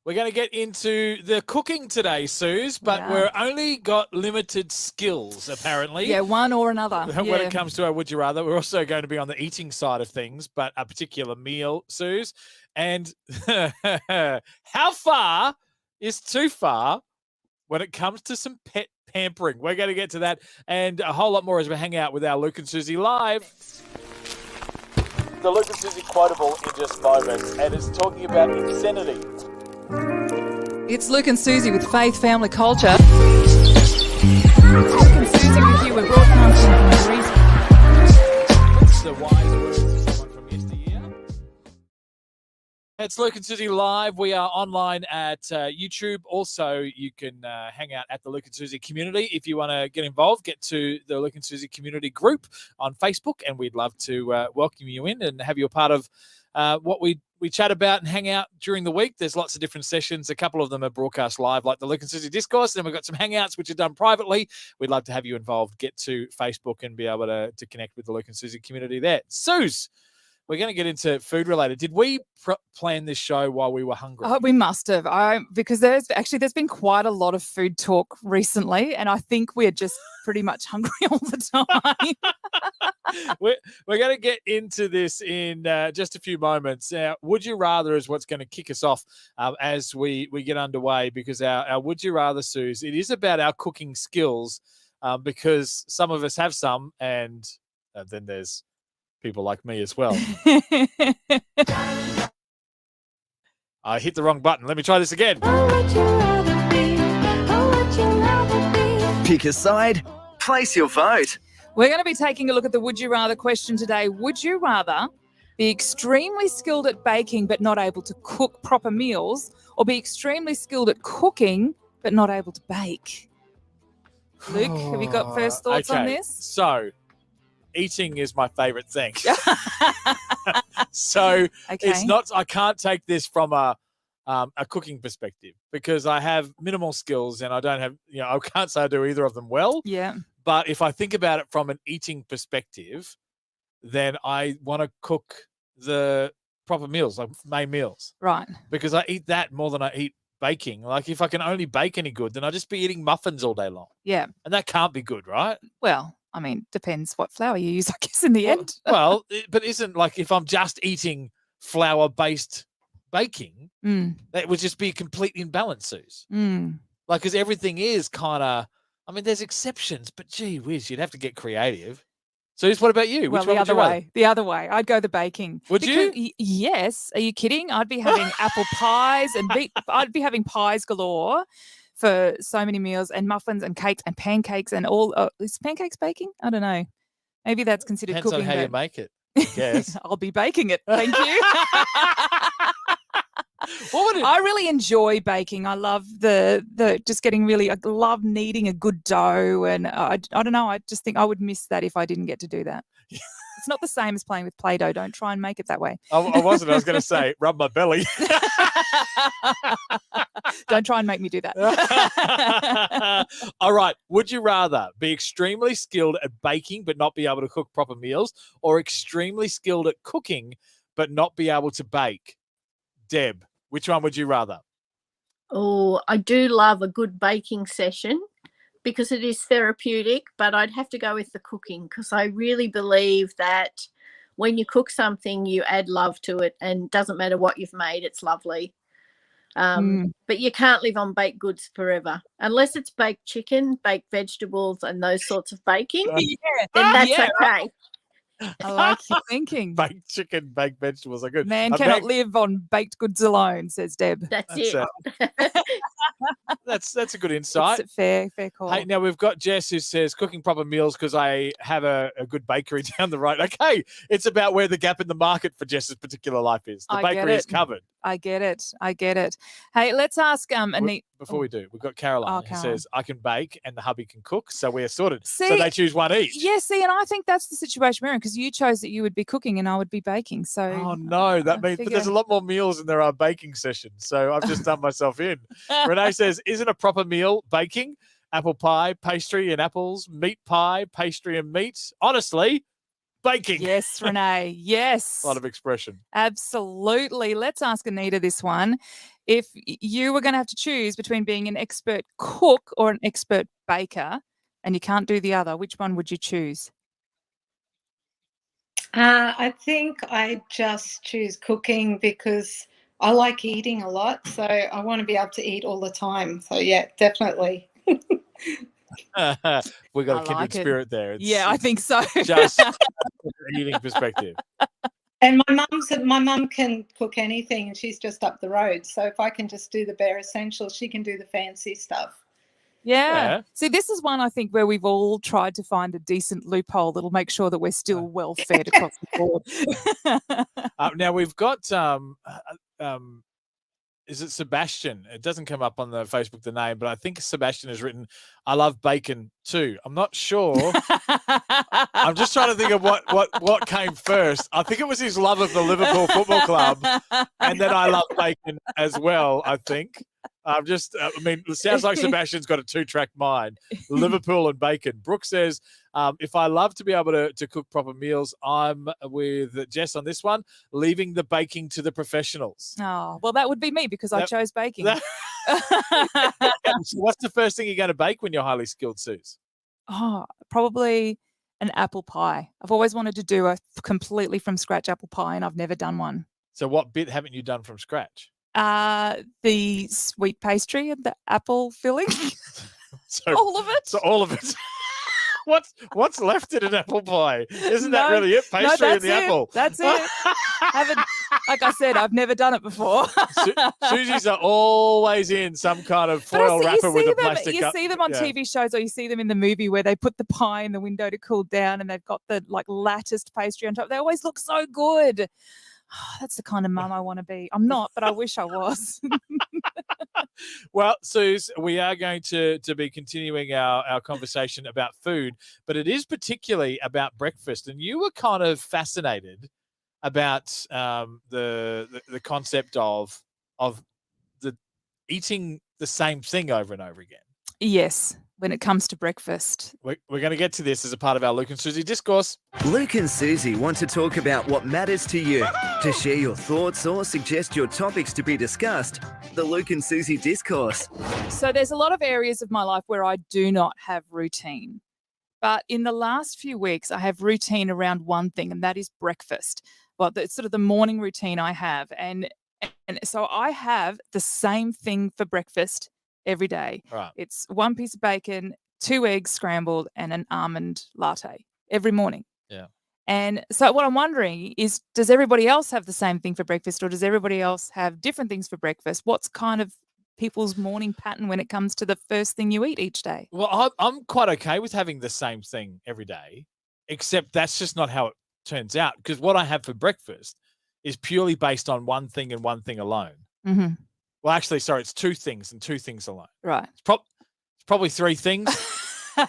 We're going to get into the cooking today, Suze, but we're only got limited skills, apparently. Yeah, one or another. When it comes to our Would You Rather, we're also going to be on the eating side of things, but a particular meal, Suze. And how far is too far when it comes to some pet pampering? We're going to get to that and a whole lot more as we hang out with our Luke and Susie live. The Luke and Susie quotable in just moments, and it's talking about insanity. It's Luke and Susie with Faith, Family, Culture. Luke and Susie with you. We're broadcasting from Greece. What's the wise words of someone from yesteryear? It's Luke and Susie live. We are online at YouTube. Also, you can hang out at the Luke and Susie community. If you want to get involved, get to the Luke and Susie community group on Facebook, and we'd love to welcome you in and have you a part of what we chat about and hang out during the week. There's lots of different sessions. A couple of them are broadcast live, like the Luke and Susie Discourse. Then we've got some hangouts, which are done privately. We'd love to have you involved. Get to Facebook and be able to connect with the Luke and Susie community there. Suze, we're going to get into food related. Did we plan this show while we were hungry? Oh, we must have. Because there's been quite a lot of food talk recently, and I think we're just pretty much hungry all the time. We're going to get into this in just a few moments. Now, Would You Rather is what's going to kick us off as we get underway, because our Would You Rather, Suze, it is about our cooking skills, because some of us have some, and then there's people like me as well. I hit the wrong button. Let me try this again. Pick a side, place your vote. We're going to be taking a look at the Would You Rather question today. Would you rather be extremely skilled at baking but not able to cook proper meals, or be extremely skilled at cooking but not able to bake? Luke, have you got first thoughts on this? So, eating is my favorite thing. So it's not, I can't take this from a cooking perspective, because I have minimal skills and I don't have, I can't say I do either of them well. Yeah. But if I think about it from an eating perspective, then I want to cook the proper meals, like main meals. Right. Because I eat that more than I eat baking. Like, if I can only bake any good, then I'll just be eating muffins all day long. Yeah. And that can't be good, right? Well, I mean, depends what flour you use, I guess, in the end. Well, but isn't, like, if I'm just eating flour-based baking, that would just be a complete imbalance, Suze. Like, because everything is kind of, I mean, there's exceptions, but gee whiz, you'd have to get creative. Suze, what about you? Well, the other way. The other way. I'd go the baking. Would you? Yes. Are you kidding? I'd be having apple pies and I'd be having pies galore for so many meals, and muffins and cakes and pancakes and all. Is pancakes baking? I don't know. Maybe that's considered Depends cooking. On how you make it, I guess. I'll be baking it. Thank you. I really enjoy baking. I love the just getting really. I love kneading a good dough, and I don't know. I just think I would miss that if I didn't get to do that. It's not the same as playing with Play-Doh. Don't try and make it that way. I wasn't. I was going to say, rub my belly. Don't try and make me do that. All right. Would you rather be extremely skilled at baking but not be able to cook proper meals, or extremely skilled at cooking but not be able to bake? Deb, which one would you rather? Oh, I do love a good baking session because it is therapeutic, but I'd have to go with the cooking, because I really believe that when you cook something, you add love to it, and it doesn't matter what you've made, it's lovely. But you can't live on baked goods forever, unless it's baked chicken, baked vegetables, and those sorts of baking. Then that's okay. I like your thinking. Baked chicken, baked vegetables are good. Man cannot live on baked goods alone, says Deb. That's it. That's a good insight. It's a fair call. Hey, now we've got Jess who says cooking proper meals because I have a good bakery down the road. Okay, it's about where the gap in the market for Jess's particular life is. The bakery is covered. I get it. Hey, let's ask Anita. Before we do, we've got Caroline who says, I can bake and the hubby can cook, so we're sorted. See, so they choose one each. Yeah, and I think that's the situation we're in, because you chose that you would be cooking and I would be baking. So oh no, that means but there's a lot more meals than there are baking sessions. So I've just done myself in. Renee says, isn't a proper meal baking? Apple pie, pastry and apples, meat pie, pastry and meat. Honestly, baking. Yes, Renee. Yes. A lot of expression. Absolutely. Let's ask Anita this one. If you were going to have to choose between being an expert cook or an expert baker, and you can't do the other, which one would you choose? I think I just choose cooking because I like eating a lot. So I want to be able to eat all the time. So, yeah, definitely. We got I a kindred like it. spirit there. Yeah, I think so. Just from an eating perspective. And my mum can cook anything and she's just up the road. So if I can just do the bare essentials, she can do the fancy stuff. Yeah. See, this is one I think where we've all tried to find a decent loophole that'll make sure that we're still well fed across the board. Now we've got is it Sebastian? It doesn't come up on the Facebook, the name, but I think Sebastian has written, I love bacon too. I'm not sure. I'm just trying to think of what came first. I think it was his love of the Liverpool Football Club, and then I love bacon as well, I think. I mean, it sounds like Sebastian's got a two-track mind, Liverpool and bacon. Brooke says, if I love to be able to cook proper meals, I'm with Jess on this one, leaving the baking to the professionals. Oh, well, that would be me because I chose baking. So what's the first thing you're going to bake when you're highly skilled, Suze? Oh, probably an apple pie. I've always wanted to do a completely from scratch apple pie, and I've never done one. So what bit haven't you done from scratch? The sweet pastry and the apple filling. So, all of it? So all of it. What's left in an apple pie? Isn't that really it? Pastry and the apple. That's it. Like I said, I've never done it before. Susie's are always in some kind of foil wrapper with a plastic. You see them on TV shows, or you see them in the movie where they put the pie in the window to cool down, and they've got the latticed pastry on top. They always look so good. That's the kind of mum I want to be. I'm not, but I wish I was. Well, Suze, we are going to be continuing our conversation about food, but it is particularly about breakfast. And you were kind of fascinated about the concept of the eating the same thing over and over again. Yes, when it comes to breakfast. We're going to get to this as a part of our Luke and Susie Discourse. Luke and Susie want to talk about what matters to you. To share your thoughts or suggest your topics to be discussed, the Luke and Susie Discourse. So there's a lot of areas of my life where I do not have routine. But in the last few weeks, I have routine around one thing, and that is breakfast. Well, it's sort of the morning routine I have. And so I have the same thing for breakfast every day. Right. It's one piece of bacon, 2 eggs scrambled, and an almond latte every morning. Yeah. And so what I'm wondering is, does everybody else have the same thing for breakfast, or does everybody else have different things for breakfast? What's kind of people's morning pattern when it comes to the first thing you eat each day? Well, I'm quite okay with having the same thing every day, except that's just not how it turns out, because what I have for breakfast is purely based on one thing and one thing alone. Mm-hmm. Well, actually, sorry, it's 2 things and 2 things alone. Right. It's probably 3 things.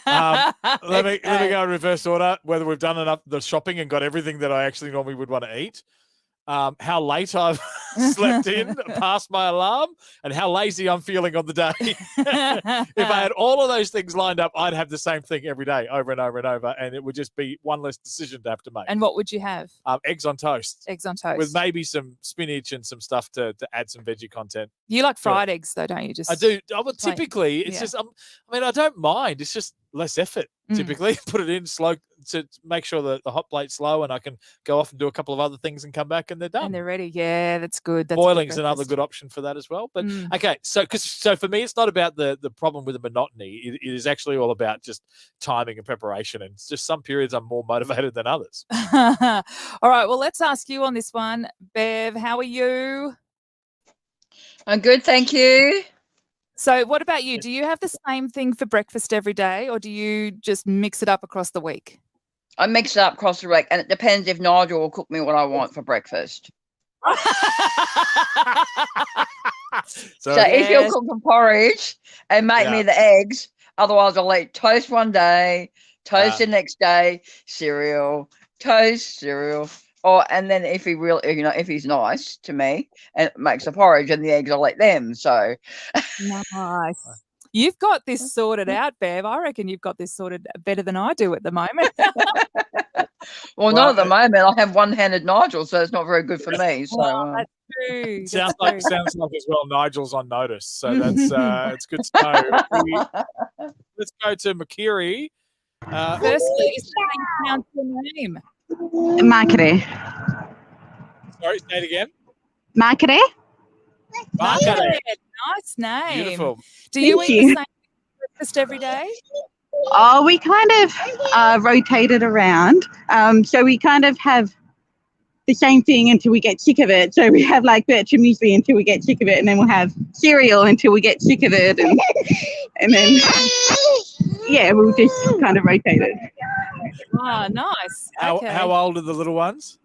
Let me go in reverse order. Whether we've done enough the shopping and got everything that I actually normally would want to eat, how late I've slept in past my alarm, and how lazy I'm feeling on the day. If I had all of those things lined up, I'd have the same thing every day, over and over and over, and it would just be one less decision to have to make. And what would you have? Eggs on toast. Eggs on toast. With maybe some spinach and some stuff to add some veggie content. You like fried eggs, though, don't you? I do. Typically, it's just, I mean, I don't mind. It's just less effort, typically. Put it in slow to make sure that the hot plate's slow, and I can go off and do a couple of other things and come back and they're done. And they're ready. Yeah, that's good. That's Boiling's another good option for that as well. But okay, so for me, it's not about the problem with the monotony. It is actually all about just timing and preparation. And it's just some periods I'm more motivated than others. All right, well, let's ask you on this one. Bev, how are you? I'm good, thank you. So what about you? Do you have the same thing for breakfast every day, or do you just mix it up across the week? I mix it up across the week, and it depends if Nigel will cook me what I want for breakfast. So if you'll cook the porridge and make me the eggs, otherwise I'll eat toast one day, toast the next day, cereal, toast, cereal. And then if he really, if he's nice to me and makes the porridge and the eggs, I'll eat them. So nice. You've got this sorted out, Bev. I reckon you've got this sorted better than I do at the moment. Well, not at the moment. I have one-handed Nigel, so it's not very good for me. So That's true. Sounds That's like true. as well. Nigel's on notice, so that's it's good to know. Let's go to Makiri. Firstly, is that how you pronounce your name? Marketing. Sorry, say it again. Marketing? Marketing. Nice name. Beautiful. Do you Thank eat you. the same breakfast every day? Oh, we kind of rotate it around. So we kind of have the same thing until we get sick of it. So we have like Bertram muesli until we get sick of it, and then we'll have cereal until we get sick of it, and then we'll just kind of rotate it. Ah, nice. Okay. How old are the little ones?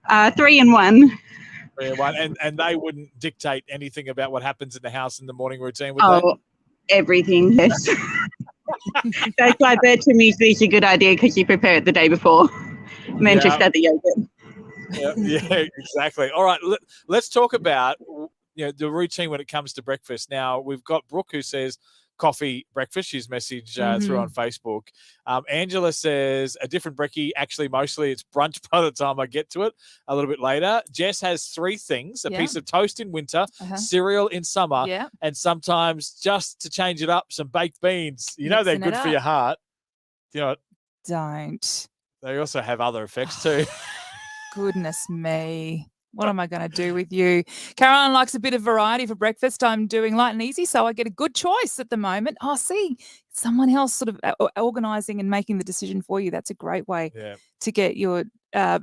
3 and 1. 3 and 1, and they wouldn't dictate anything about what happens in the house in the morning routine, would Oh, everything. Yes. That's why Bertram muesli is a good idea, because you prepare it the day before, and then just add the yogurt. Yeah, exactly. All right, let's talk about the routine when it comes to breakfast. Now we've got Brooke who says coffee breakfast. She's messaged through on Facebook. Angela says a different brekkie. Actually, mostly it's brunch by the time I get to it a little bit later. Jess has 3 things: a piece of toast in winter, cereal in summer, and sometimes, just to change it up, some baked beans. You know they're good for your heart. You know, don't. They also have other effects too. Goodness me. What am I going to do with you? Caroline likes a bit of variety for breakfast. I'm doing light and easy, so I get a good choice at the moment. Oh, see, someone else sort of organising and making the decision for you. That's a great way to get your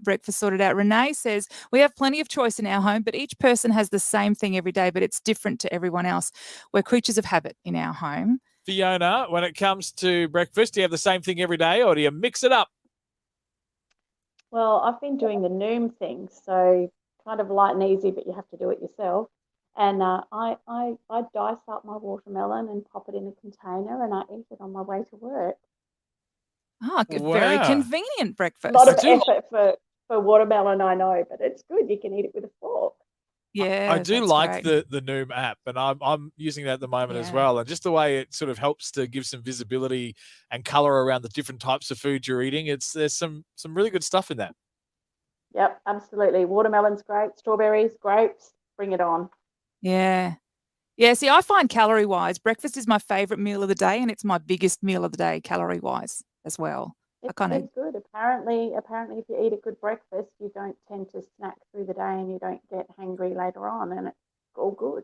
breakfast sorted out. Renee says, we have plenty of choice in our home, but each person has the same thing every day, but it's different to everyone else. We're creatures of habit in our home. Fiona, when it comes to breakfast, do you have the same thing every day, or do you mix it up? Well, I've been doing the Noom thing, so kind of light and easy, but you have to do it yourself. And I dice up my watermelon and pop it in a container, and I eat it on my way to work. Ah, very convenient breakfast. A lot of effort for watermelon, I know, but it's good. You can eat it with a fork. Yeah, I do like the Noom app, and I'm using that at the moment as well. And just the way it sort of helps to give some visibility and color around the different types of food you're eating. There's some really good stuff in that. Yep, absolutely. Watermelon's great. Strawberries, grapes, bring it on. Yeah. Yeah, see, I find calorie-wise, breakfast is my favourite meal of the day, and it's my biggest meal of the day calorie-wise as well. It's good. Apparently, if you eat a good breakfast, you don't tend to snack through the day and you don't get hangry later on, and it's all good.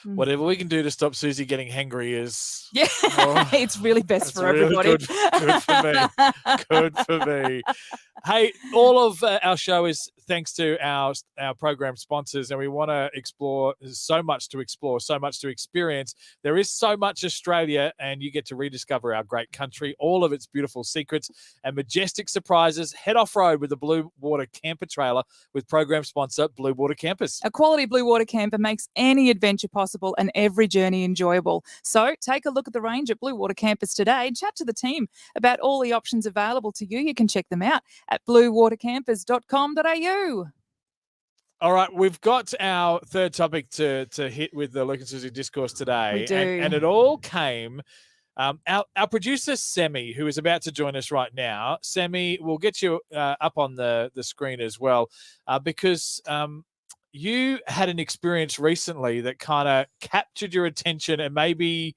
Whatever we can do to stop Susie getting hangry is it's really best for really everybody. Good for me. Good for me. Hey, all of our show is thanks to our program sponsors, and we want to explore. There's so much to explore, so much to experience. There is so much Australia, and you get to rediscover our great country, all of its beautiful secrets and majestic surprises. Head off-road with the Blue Water Camper trailer with program sponsor Blue Water Campers. A quality Blue Water camper makes any adventure possible and every journey enjoyable. So take a look at the range at Blue Water Campers today and chat to the team about all the options available to you. You can check them out at bluewatercampers.com.au. All right, we've got our third topic to hit with the Luke and Susie Discourse today. We do. And it all came... our producer, Semi, who is about to join us right now. Semi, we'll get you up on the screen as well because you had an experience recently that kind of captured your attention and maybe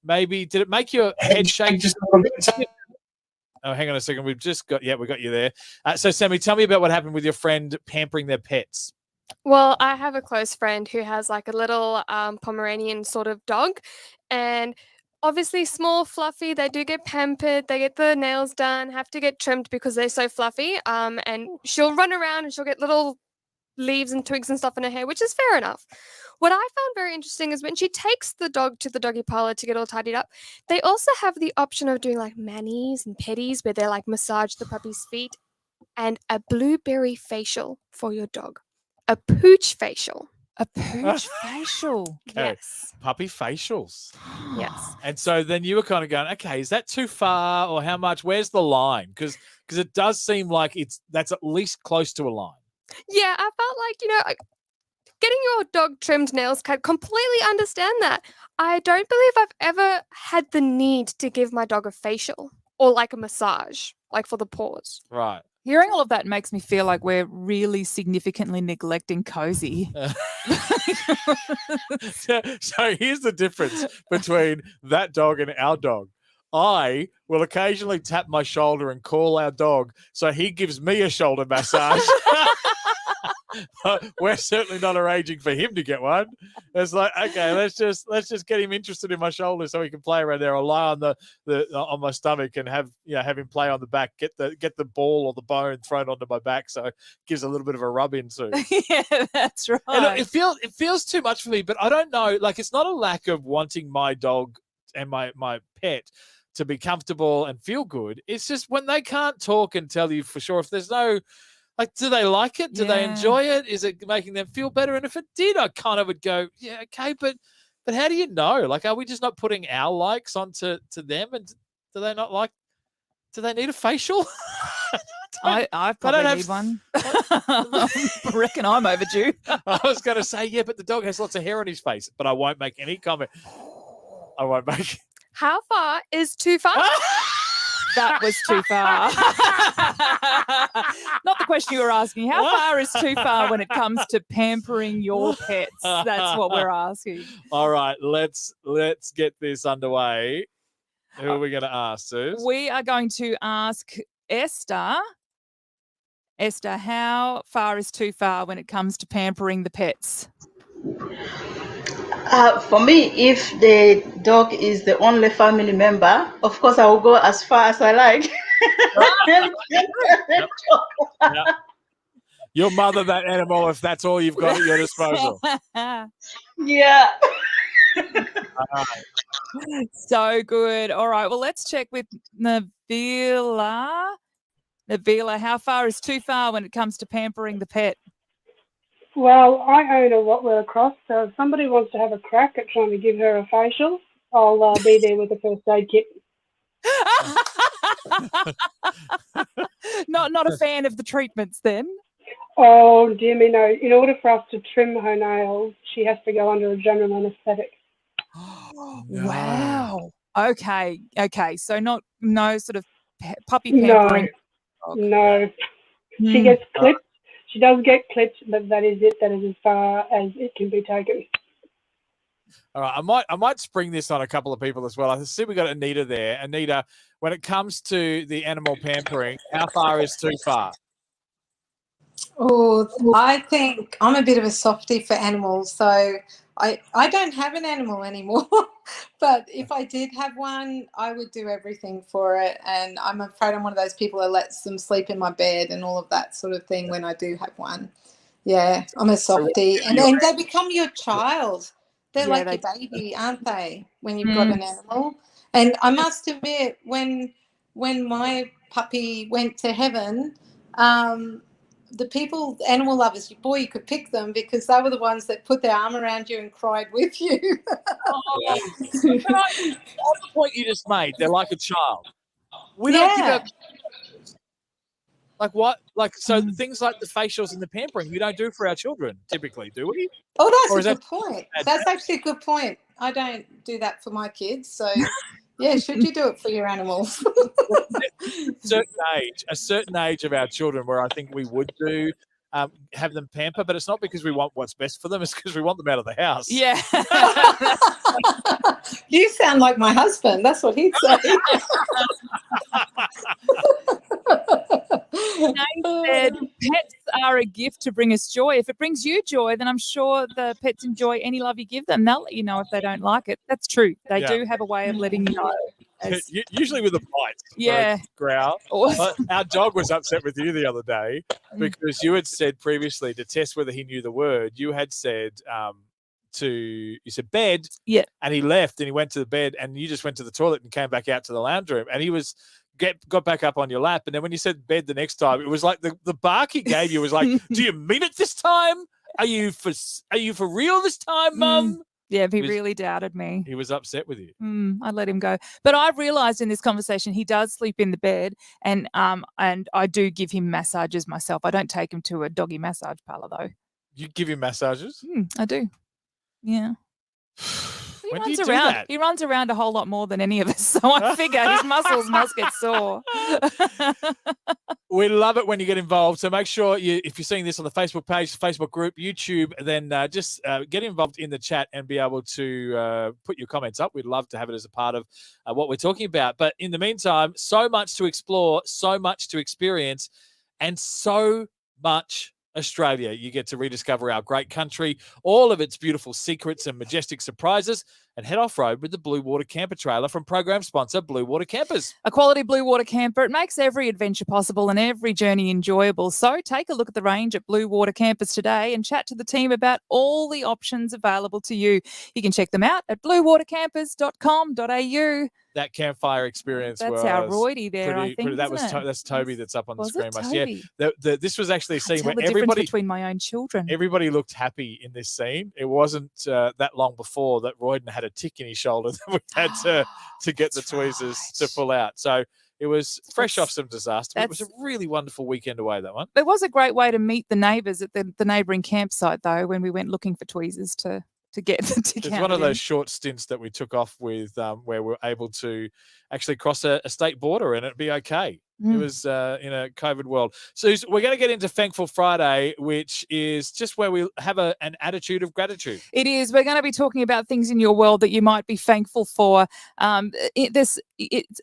did it make your head shake just a little bit? Oh, hang on a second. We got you there. So, Sammy, tell me about what happened with your friend pampering their pets. Well, I have a close friend who has like a little Pomeranian sort of dog, and obviously small, fluffy. They do get pampered. They get the nails done, have to get trimmed because they're so fluffy. And she'll run around and she'll get little leaves and twigs and stuff in her hair, which is fair enough. What I found very interesting is when she takes the dog to the doggy parlor to get all tidied up, they also have the option of doing like manis and petties where they like massage the puppy's feet, and a blueberry facial for your dog. A pooch facial. A pooch facial. Okay. Yes. Puppy facials. Yes. And so then you were kind of going, okay, is that too far or how much? Where's the line? Because it does seem like that's at least close to a line. Yeah, I felt like, getting your dog trimmed, nails cut, completely understand that. I don't believe I've ever had the need to give my dog a facial or like a massage, like for the paws. Right. Hearing all of that makes me feel like we're really significantly neglecting Cozy. So here's the difference between that dog and our dog. I will occasionally tap my shoulder and call our dog, so he gives me a shoulder massage. We're certainly not arranging for him to get one. It's like, okay, let's just get him interested in my shoulder so he can play around there, or lie on on my stomach and have him play on the back, get the ball or the bone thrown onto my back, so it gives a little bit of a rub in too. Yeah, that's right. And look, it feels too much for me, but I don't know. Like, it's not a lack of wanting my dog and my pet to be comfortable and feel good. It's just when they can't talk and tell you for sure, if there's no, like, do they like it? Do they enjoy it? Is it making them feel better? And if it did, I kind of would go, yeah, okay, but how do you know? Like, are we just not putting our likes onto them? And do they not like? Do they need a facial? I probably need one. I reckon I'm overdue. I was going to say, yeah, but the dog has lots of hair on his face, but I won't make any comment. I won't make. How far is too far? That was too far. Not the question you were asking. How far is too far when it comes to pampering your pets? That's what we're asking. All right, let's get this underway. Who are we going to ask, Suze? We are going to ask Esther. Esther, how far is too far when it comes to pampering the pets? For me, if the dog is the only family member, of course I will go as far as I like. Yep. You'll mother that animal if that's all you've got at your disposal. Yeah. So good. All right. Well, let's check with Nabila. Nabila, how far is too far when it comes to pampering the pet? Well, I own a Rottweiler cross, so if somebody wants to have a crack at trying to give her a facial, I'll be there with the first aid kit. Not a fan of the treatments then? Oh, dear me, no. In order for us to trim her nails, she has to go under a general anaesthetic. No. Wow. Okay. So no sort of puppy pampering. No. She gets clipped. She does get clipped, but that is it. That is as far as it can be taken. All right, I might spring this on a couple of people as well. I see we got Anita there. Anita, when it comes to the animal pampering, how far is too far? Oh, I think I'm a bit of a softie for animals, so I don't have an animal anymore. But if I did have one, I would do everything for it. And I'm afraid I'm one of those people that lets them sleep in my bed and all of that sort of thing when I do have one. Yeah, I'm a softie. And then they become your child. They're like your baby, aren't they, when you've got an animal? And I must admit, when my puppy went to heaven, the people, animal lovers, boy, you could pick them because they were the ones that put their arm around you and cried with you. On the point you just made, they're like a child. We don't give up. Like what? Like, so things like the facials and the pampering, we don't do for our children typically, do we? Oh, that's a good point. That's actually a good point. I don't do that for my kids. So, yeah, should you do it for your animals? A certain age of our children where I think we would do have them pamper, but it's not because we want what's best for them. It's because we want them out of the house. Yeah. You sound like my husband. That's what he'd say. Jane said, pets are a gift to bring us joy. If it brings you joy, then I'm sure the pets enjoy any love you give them. They'll let you know if they don't like it. That's true. They do have a way of letting you know. Usually with a bite. Yeah. Growl. Our dog was upset with you the other day because you had said previously to test whether he knew the word, you had said you said bed. Yeah. And he left and he went to the bed and you just went to the toilet and came back out to the lounge room and he got back up on your lap. And then when you said bed the next time, it was like the bark he gave you was like, do you mean it this time? Are you for real this time, Mum? Yeah, he really doubted me. He was upset with you. I let him go. But I've realised in this conversation he does sleep in the bed and I do give him massages myself. I don't take him to a doggy massage parlour though. You give him massages? I do. Yeah. When do you do that? He runs around a whole lot more than any of us, so I figure his muscles must get sore. We love it when you get involved. So make sure if you're seeing this on the Facebook page, Facebook group, YouTube, then just get involved in the chat and be able to put your comments up. We'd love to have it as a part of what we're talking about. But in the meantime, so much to explore, so much to experience, and so much Australia. You get to rediscover our great country, all of its beautiful secrets and majestic surprises, and head off-road with the Blue Water Camper trailer from program sponsor Blue Water Campers. A quality Blue Water camper, it makes every adventure possible and every journey enjoyable. So take a look at the range at Blue Water Campers today and chat to the team about all the options available to you. You can check them out at bluewatercampers.com.au. That campfire experience That's our Roydie there, I think, that's Toby that's up on the screen. Toby? Yeah, this was actually a scene where the everybody between my own children. Everybody looked happy in this scene. It wasn't that long before that Royden had a tick in his shoulder that we had to get the tweezers to pull out. So it was fresh off some disaster. It was a really wonderful weekend away, that one. It was a great way to meet the neighbours at the neighbouring campsite, though, when we went looking for tweezers to get the tick out. It's one of those short stints that we took off with where we're able to actually cross a state border and it'd be okay. It was in a COVID world. So we're going to get into Thankful Friday, which is just where we have an attitude of gratitude. It is. We're going to be talking about things in your world that you might be thankful for. There's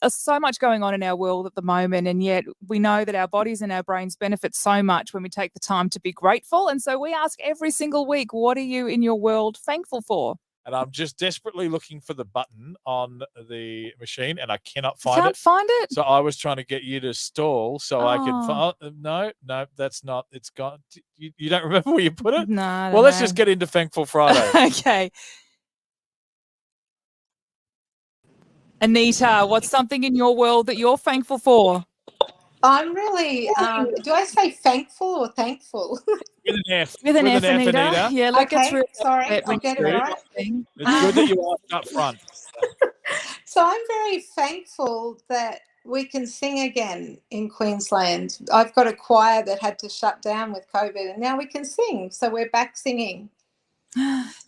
so much going on in our world at the moment, and yet we know that our bodies and our brains benefit so much when we take the time to be grateful. And so we ask every single week, what are you in your world thankful for? And I'm just desperately looking for the button on the machine, and I cannot find it. Can't find it? So I was trying to get you to stall so I could. No, that's not. It's gone. You don't remember where you put it? No. Well, let's just get into Thankful Friday. Okay. Anita, what's something in your world that you're thankful for? I'm really, do I say thankful or thankful? With an F. With an F, Anita. Yeah, look, okay, it's really sorry, I'll get it right. It's good that you asked up front. So I'm very thankful that we can sing again in Queensland. I've got a choir that had to shut down with COVID, and now we can sing. So we're back singing.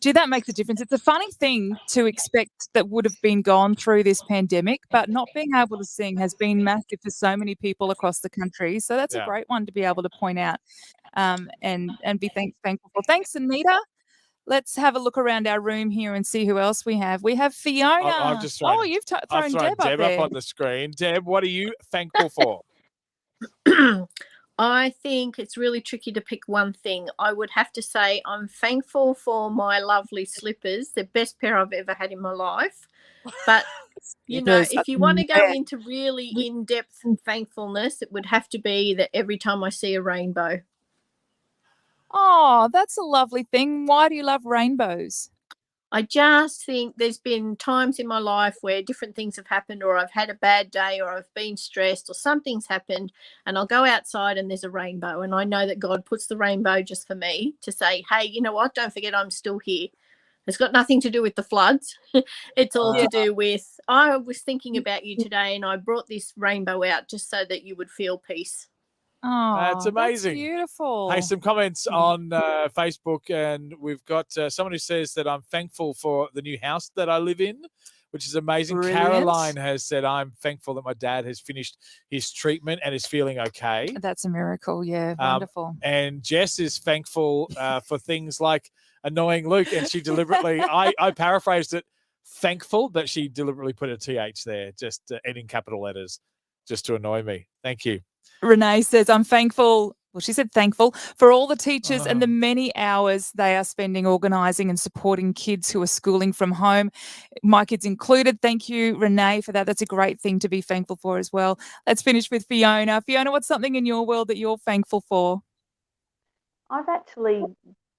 Gee, that makes a difference. It's a funny thing to expect that would have been gone through this pandemic, but not being able to sing has been massive for so many people across the country. So that's a great one to be able to point out and be thankful for. Thanks, Anita. Let's have a look around our room here and see who else we have. We have Fiona. I've just thrown, you've thrown Deb up on the screen. Deb, what are you thankful for? I think it's really tricky to pick one thing. I would have to say I'm thankful for my lovely slippers, the best pair I've ever had in my life. But, you know, if you want to go into really in-depth thankfulness, it would have to be that every time I see a rainbow. Oh, that's a lovely thing. Why do you love rainbows? I just think there's been times in my life where different things have happened, or I've had a bad day, or I've been stressed, or something's happened, and I'll go outside and there's a rainbow, and I know that God puts the rainbow just for me to say, hey, you know what, don't forget I'm still here. It's got nothing to do with the floods. It's all to do with, I was thinking about you today and I brought this rainbow out just so that you would feel peace. Oh, that's amazing. That's beautiful. Hey, some comments on Facebook, and we've got someone who says that I'm thankful for the new house that I live in, which is amazing. Brilliant. Caroline has said, I'm thankful that my dad has finished his treatment and is feeling okay. That's a miracle. Yeah, wonderful. And Jess is thankful for things like annoying Luke, and she deliberately, I paraphrased it, thankful, but she deliberately put a TH there, just in capital letters, just to annoy me. Thank you. Renee says, I'm thankful. Well, she said thankful for all the teachers and the many hours they are spending organising and supporting kids who are schooling from home. My kids included. Thank you, Renee, for that. That's a great thing to be thankful for as well. Let's finish with Fiona. Fiona, what's something in your world that you're thankful for? I've actually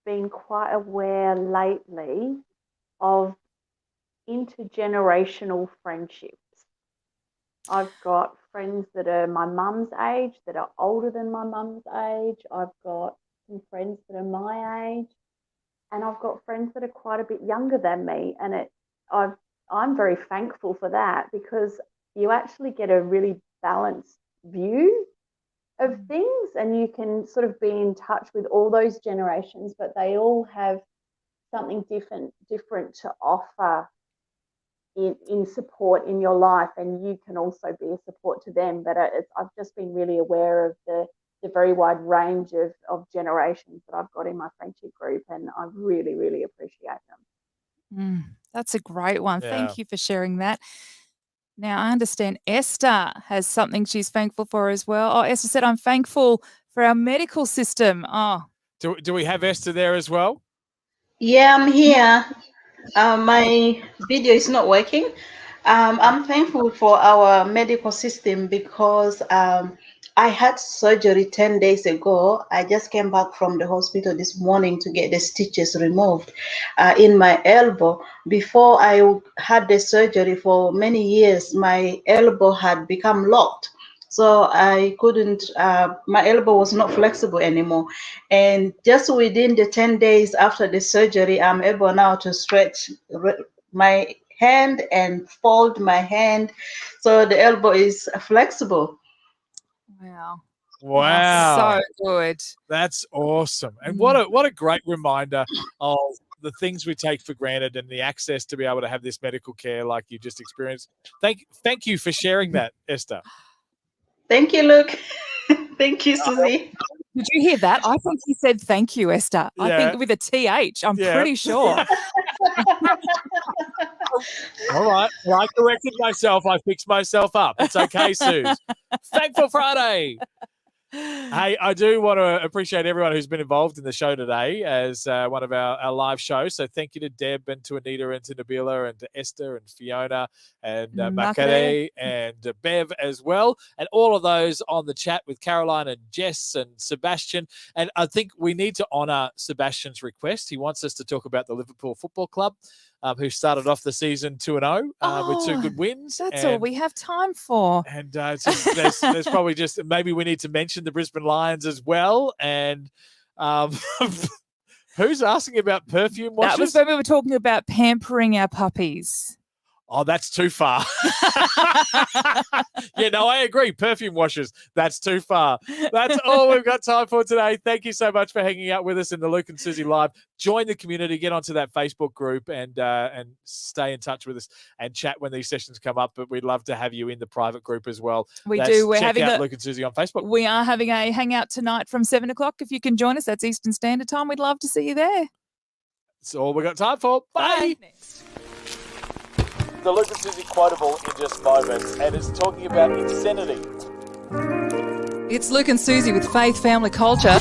been quite aware lately of intergenerational friendships. I've got friends that are my mum's age, that are older than my mum's age. I've got some friends that are my age, and I've got friends that are quite a bit younger than me. And I'm very thankful for that, because you actually get a really balanced view of things, and you can sort of be in touch with all those generations, but they all have something different to offer in support in your life, and you can also be a support to them. But I've just been really aware of the very wide range of generations that I've got in my friendship group, and I really, really appreciate them. That's a great one. Yeah. Thank you for sharing that. Now, I understand Esther has something she's thankful for as well. Oh, Esther said, I'm thankful for our medical system. Oh. Do we have Esther there as well? Yeah, I'm here. My video is not working. I'm thankful for our medical system because I had surgery 10 days ago. I just came back from the hospital this morning to get the stitches removed in my elbow. Before I had the surgery for many years, my elbow had become locked. So I couldn't, my elbow was not flexible anymore. And just within the 10 days after the surgery, I'm able now to stretch my hand and fold my hand. So the elbow is flexible. Wow. Wow. So good. That's awesome. And what a great reminder of the things we take for granted and the access to be able to have this medical care like you just experienced. Thank you for sharing that, Esther. Thank you, Luke. Thank you, Susie. Did you hear that? I think he said thank you, Esther. I think with a TH. I'm pretty sure. All right. Well, I corrected myself. I fixed myself up. It's okay, Suze. Thankful Friday. Hey, I do want to appreciate everyone who's been involved in the show today as one of our live shows. So thank you to Deb and to Anita and to Nabila and to Esther and Fiona and Makare and Bev as well. And all of those on the chat with Caroline and Jess and Sebastian. And I think we need to honour Sebastian's request. He wants us to talk about the Liverpool Football Club, who started off the season 2-0 with 2 good wins. That's all we have time for. And there's probably just maybe we need to mention the Brisbane Lions as well. And who's asking about perfume washes? That was when we were talking about pampering our puppies. Oh, that's too far. Yeah, no, I agree. Perfume washers, that's too far. That's all we've got time for today. Thank you so much for hanging out with us in the Luke and Susie Live. Join the community, get onto that Facebook group and stay in touch with us and chat when these sessions come up. But we'd love to have you in the private group as well. We do. We're check having out Luke and Susie on Facebook. We are having a hangout tonight from 7 o'clock. If you can join us, that's Eastern Standard Time. We'd love to see you there. That's all we've got time for. Bye. The Luke and Susie quotable in just moments, and it's talking about insanity. It's Luke and Susie with Faith Family Culture.